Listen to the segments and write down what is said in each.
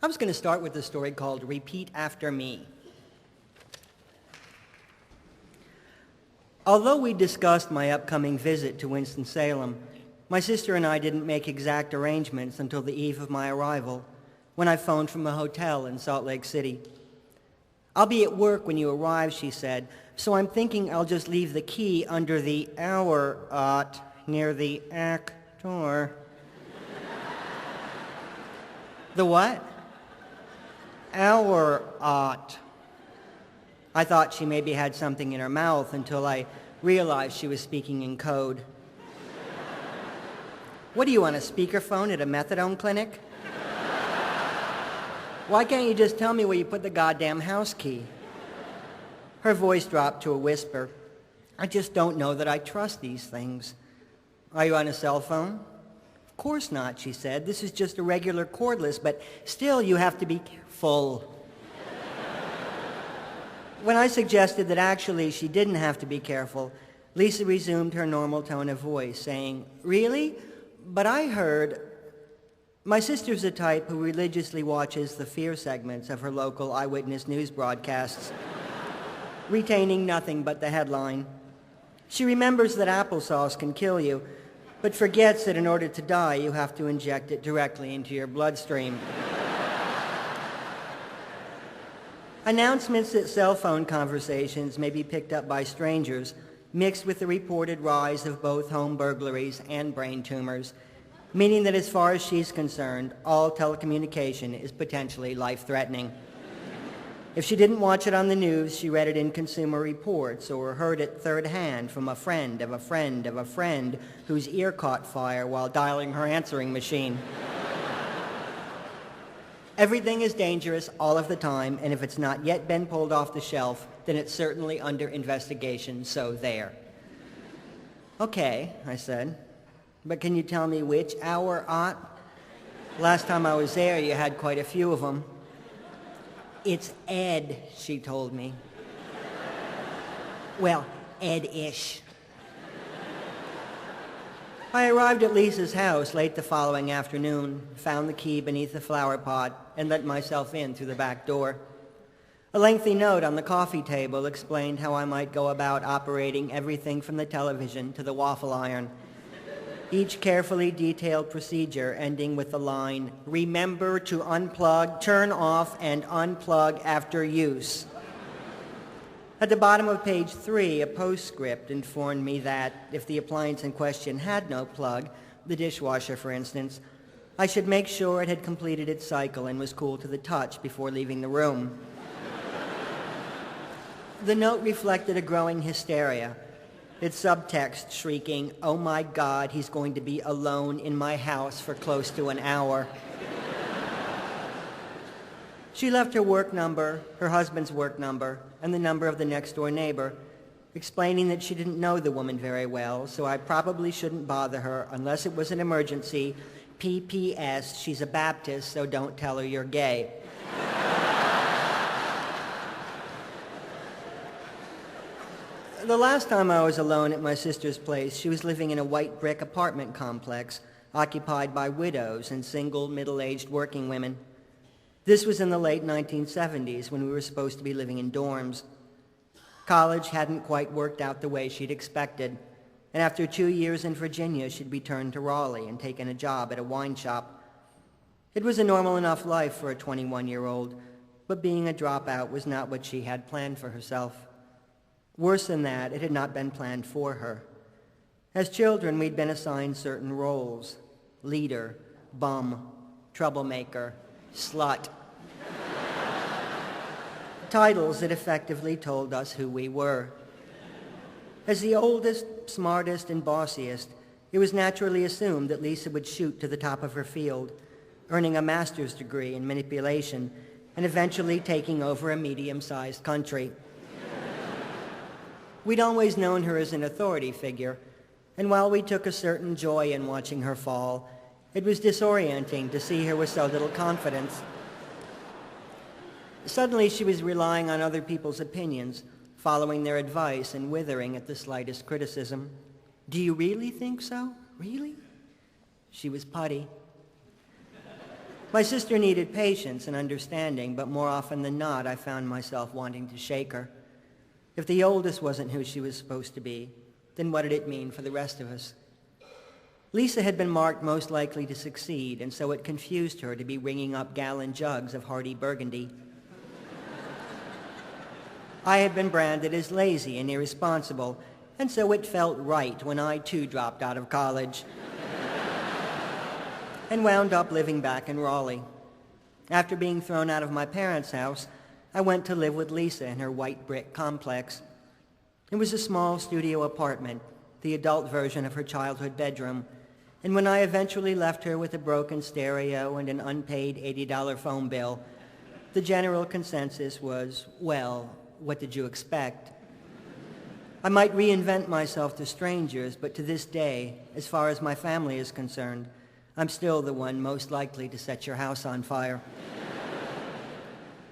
I was going to start with a story called Repeat After Me. Although we discussed my upcoming visit to Winston-Salem, my sister and I didn't make exact arrangements until the eve of my arrival, when I phoned from a hotel in Salt Lake City. "I'll be at work when you arrive," she said, "so I'm thinking I'll just leave the key under the hour near the actor." The what? Hour. I thought she maybe had something in her mouth until I realized she was speaking in code. "What are you, on a speakerphone at a methadone clinic? Why can't you just tell me where you put the goddamn house key?" Her voice dropped to a whisper. "I just don't know that I trust these things." "Are you on a cell phone?" "Of course not," she said. "This is just a regular cordless, but still you have to be careful." When I suggested that actually she didn't have to be careful, Lisa resumed her normal tone of voice, saying, "Really? But I heard..." My sister's the type who religiously watches the fear segments of her local eyewitness news broadcasts, retaining nothing but the headline. She remembers that applesauce can kill you, but forgets that in order to die, you have to inject it directly into your bloodstream. Announcements that cell phone conversations may be picked up by strangers, mixed with the reported rise of both home burglaries and brain tumors, meaning that as far as she's concerned, all telecommunication is potentially life-threatening. If she didn't watch it on the news, she read it in Consumer Reports or heard it third hand from a friend of a friend of a friend whose ear caught fire while dialing her answering machine. Everything is dangerous all of the time, and if it's not yet been pulled off the shelf, then it's certainly under investigation, so there. "Okay," I said, "but can you tell me which hour ought? Last time I was there, you had quite a few of them." "It's Ed," she told me. "Well, Ed-ish." I arrived at Lisa's house late the following afternoon, found the key beneath the flower pot, and let myself in through the back door. A lengthy note on the coffee table explained how I might go about operating everything from the television to the waffle iron, each carefully detailed procedure ending with the line, "Remember to unplug, turn off, and unplug after use." At the bottom of page 3, a postscript informed me that if the appliance in question had no plug, the dishwasher for instance, I should make sure it had completed its cycle and was cool to the touch before leaving the room. The note reflected a growing hysteria, its subtext shrieking, "Oh my God, he's going to be alone in my house for close to an hour." She left her work number, her husband's work number, and the number of the next-door neighbor, explaining that she didn't know the woman very well, so I probably shouldn't bother her unless it was an emergency. P.P.S. She's a Baptist, so don't tell her you're gay. The last time I was alone at my sister's place, she was living in a white brick apartment complex occupied by widows and single middle-aged working women. This was in the late 1970s when we were supposed to be living in dorms. College hadn't quite worked out the way she'd expected, and after 2 years in Virginia, she'd returned to Raleigh and taken a job at a wine shop. It was a normal enough life for a 21-year-old, but being a dropout was not what she had planned for herself. Worse than that, it had not been planned for her. As children, we'd been assigned certain roles: leader, bum, troublemaker, slut. Titles that effectively told us who we were. As the oldest, smartest, and bossiest, it was naturally assumed that Lisa would shoot to the top of her field, earning a master's degree in manipulation and eventually taking over a medium-sized country. We'd always known her as an authority figure, and while we took a certain joy in watching her fall, it was disorienting to see her with so little confidence. Suddenly, she was relying on other people's opinions, following their advice and withering at the slightest criticism. "Do you really think so? Really?" She was putty. My sister needed patience and understanding, but more often than not, I found myself wanting to shake her. If the oldest wasn't who she was supposed to be, then what did it mean for the rest of us? Lisa had been marked most likely to succeed, and so it confused her to be ringing up gallon jugs of hearty burgundy. I had been branded as lazy and irresponsible, and so it felt right when I too dropped out of college and wound up living back in Raleigh. After being thrown out of my parents' house, I went to live with Lisa in her white brick complex. It was a small studio apartment, the adult version of her childhood bedroom, and when I eventually left her with a broken stereo and an unpaid $80 phone bill, the general consensus was, well, what did you expect? I might reinvent myself to strangers, but to this day, as far as my family is concerned, I'm still the one most likely to set your house on fire.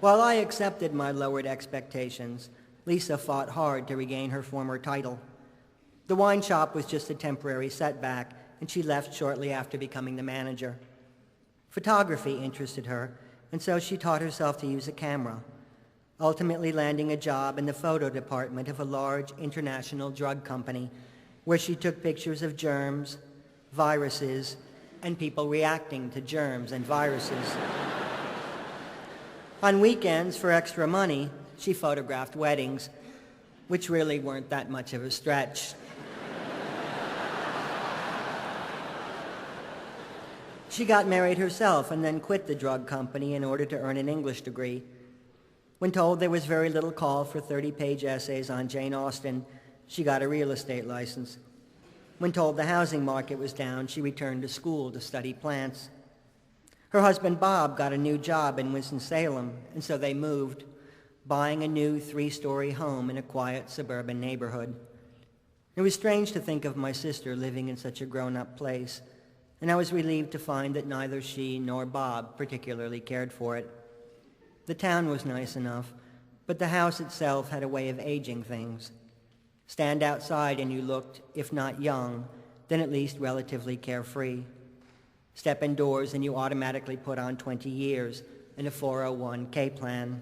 While I accepted my lowered expectations, Lisa fought hard to regain her former title. The wine shop was just a temporary setback, and she left shortly after becoming the manager. Photography interested her, and so she taught herself to use a camera, ultimately landing a job in the photo department of a large international drug company, where she took pictures of germs, viruses, and people reacting to germs and viruses. On weekends, for extra money, she photographed weddings, which really weren't that much of a stretch. She got married herself and then quit the drug company in order to earn an English degree. When told there was very little call for 30-page essays on Jane Austen, she got a real estate license. When told the housing market was down, she returned to school to study plants. Her husband Bob got a new job in Winston-Salem, and so they moved, buying a new 3-story home in a quiet suburban neighborhood. It was strange to think of my sister living in such a grown-up place, and I was relieved to find that neither she nor Bob particularly cared for it. The town was nice enough, but the house itself had a way of aging things. Stand outside and you looked, if not young, then at least relatively carefree. Step indoors and you automatically put on 20 years and a 401k plan.